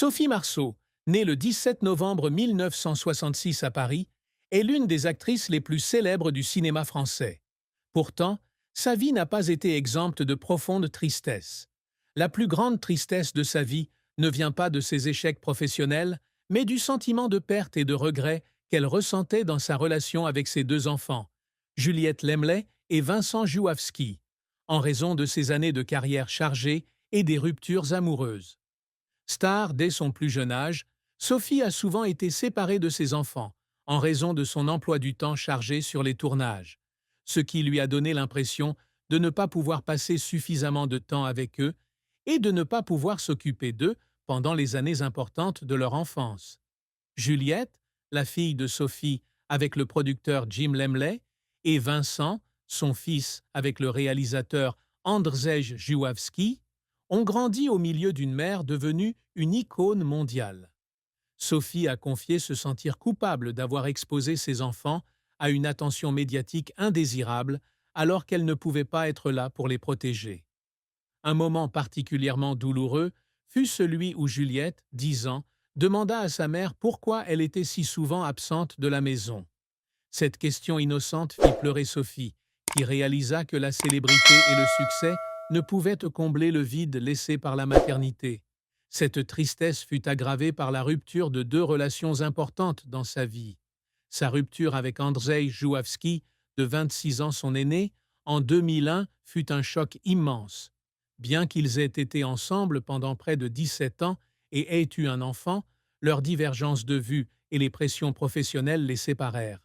Sophie Marceau, née le 17 novembre 1966 à Paris, est l'une des actrices les plus célèbres du cinéma français. Pourtant, sa vie n'a pas été exempte de profonde tristesse. La plus grande tristesse de sa vie ne vient pas de ses échecs professionnels, mais du sentiment de perte et de regret qu'elle ressentait dans sa relation avec ses deux enfants, Juliette Lemley et Vincent Jouavsky, en raison de ses années de carrière chargées et des ruptures amoureuses. Star dès son plus jeune âge, Sophie a souvent été séparée de ses enfants, en raison de son emploi du temps chargé sur les tournages, ce qui lui a donné l'impression de ne pas pouvoir passer suffisamment de temps avec eux et de ne pas pouvoir s'occuper d'eux pendant les années importantes de leur enfance. Juliette, la fille de Sophie avec le producteur Jim Lemley, et Vincent, son fils avec le réalisateur Andrzej Jouavsky, ont grandi au milieu d'une mère devenue une icône mondiale. Sophie a confié se sentir coupable d'avoir exposé ses enfants à une attention médiatique indésirable alors qu'elle ne pouvait pas être là pour les protéger. Un moment particulièrement douloureux fut celui où Juliette, 10 ans, demanda à sa mère pourquoi elle était si souvent absente de la maison. Cette question innocente fit pleurer Sophie, qui réalisa que la célébrité et le succès ne pouvaient combler le vide laissé par la maternité. Cette tristesse fut aggravée par la rupture de deux relations importantes dans sa vie. Sa rupture avec Andrzej Jouavsky, de 26 ans son aîné, en 2001 fut un choc immense. Bien qu'ils aient été ensemble pendant près de 17 ans et aient eu un enfant, leurs divergences de vues et les pressions professionnelles les séparèrent.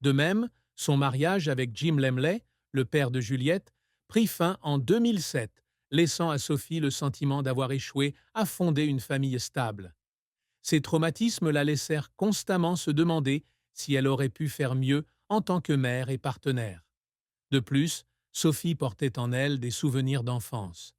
De même, son mariage avec Jim Lemley, le père de Juliette, prit fin en 2007, laissant à Sophie le sentiment d'avoir échoué à fonder une famille stable. Ces traumatismes la laissèrent constamment se demander si elle aurait pu faire mieux en tant que mère et partenaire. De plus, Sophie portait en elle des souvenirs d'enfance.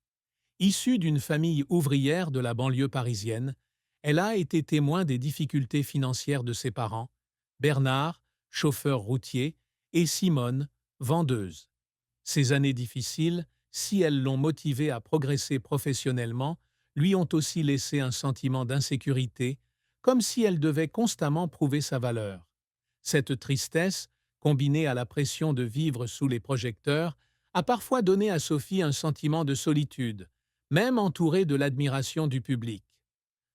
Issue d'une famille ouvrière de la banlieue parisienne, elle a été témoin des difficultés financières de ses parents, Bernard, chauffeur routier, et Simone, vendeuse. Ces années difficiles, si elles l'ont motivée à progresser professionnellement, lui ont aussi laissé un sentiment d'insécurité, comme si elle devait constamment prouver sa valeur. Cette tristesse, combinée à la pression de vivre sous les projecteurs, a parfois donné à Sophie un sentiment de solitude, même entourée de l'admiration du public.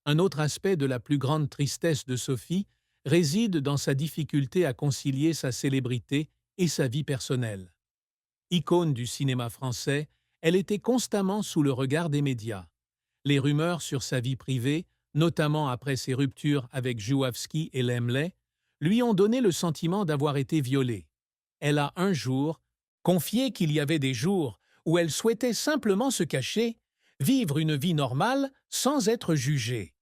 Un autre aspect de la plus grande tristesse de Sophie réside dans sa difficulté à concilier sa célébrité et sa vie personnelle. Icône du cinéma français, elle était constamment sous le regard des médias. Les rumeurs sur sa vie privée, notamment après ses ruptures avec Jouavsky et Lemley, lui ont donné le sentiment d'avoir été violée. Elle a un jour confié qu'il y avait des jours où elle souhaitait simplement se cacher, vivre une vie normale sans être jugée.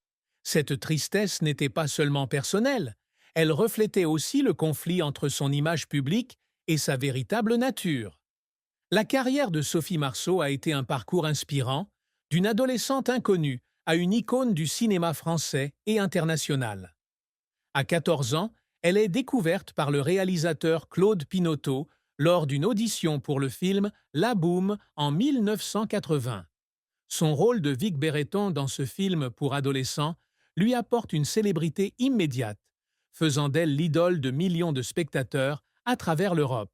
Cette tristesse n'était pas seulement personnelle, elle reflétait aussi le conflit entre son image publique et sa véritable nature. La carrière de Sophie Marceau a été un parcours inspirant, d'une adolescente inconnue à une icône du cinéma français et international. À 14 ans, elle est découverte par le réalisateur Claude Pinoteau lors d'une audition pour le film La Boum en 1980. Son rôle de Vic Béreton dans ce film pour adolescents lui apporte une célébrité immédiate, faisant d'elle l'idole de millions de spectateurs à travers l'Europe.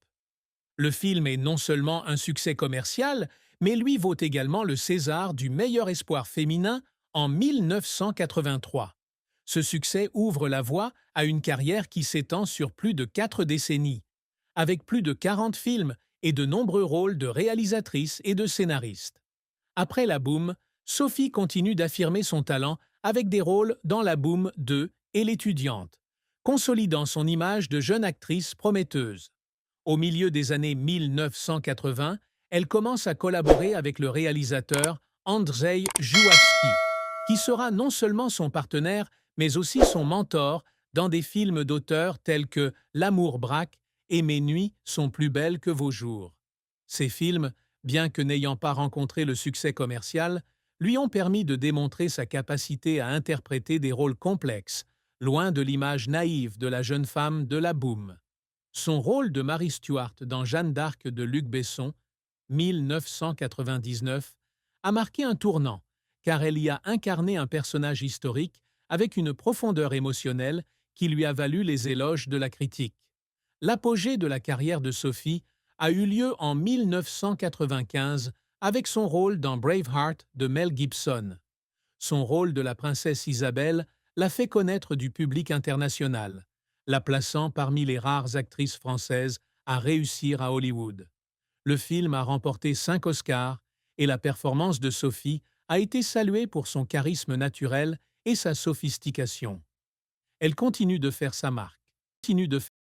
Le film est non seulement un succès commercial, mais lui vaut également le César du meilleur espoir féminin en 1983. Ce succès ouvre la voie à une carrière qui s'étend sur plus de 4 décennies, avec plus de 40 films et de nombreux rôles de réalisatrice et de scénariste. Après La Boum, Sophie continue d'affirmer son talent avec des rôles dans La Boum 2 et L'étudiante, consolidant son image de jeune actrice prometteuse. Au milieu des années 1980, elle commence à collaborer avec le réalisateur Andrzej Jouavsky, qui sera non seulement son partenaire, mais aussi son mentor dans des films d'auteurs tels que L'amour braque et Mes nuits sont plus belles que vos jours. Ces films, bien que n'ayant pas rencontré le succès commercial, lui ont permis de démontrer sa capacité à interpréter des rôles complexes, loin de l'image naïve de la jeune femme de La Boum. Son rôle de Marie Stuart dans Jeanne d'Arc de Luc Besson, 1999, a marqué un tournant, car elle y a incarné un personnage historique avec une profondeur émotionnelle qui lui a valu les éloges de la critique. L'apogée de la carrière de Sophie a eu lieu en 1995 avec son rôle dans Braveheart de Mel Gibson. Son rôle de la princesse Isabelle l'a fait connaître du public international, la plaçant parmi les rares actrices françaises à réussir à Hollywood. Le film a remporté 5 Oscars et la performance de Sophie a été saluée pour son charisme naturel et sa sophistication. Elle continue de faire sa marque.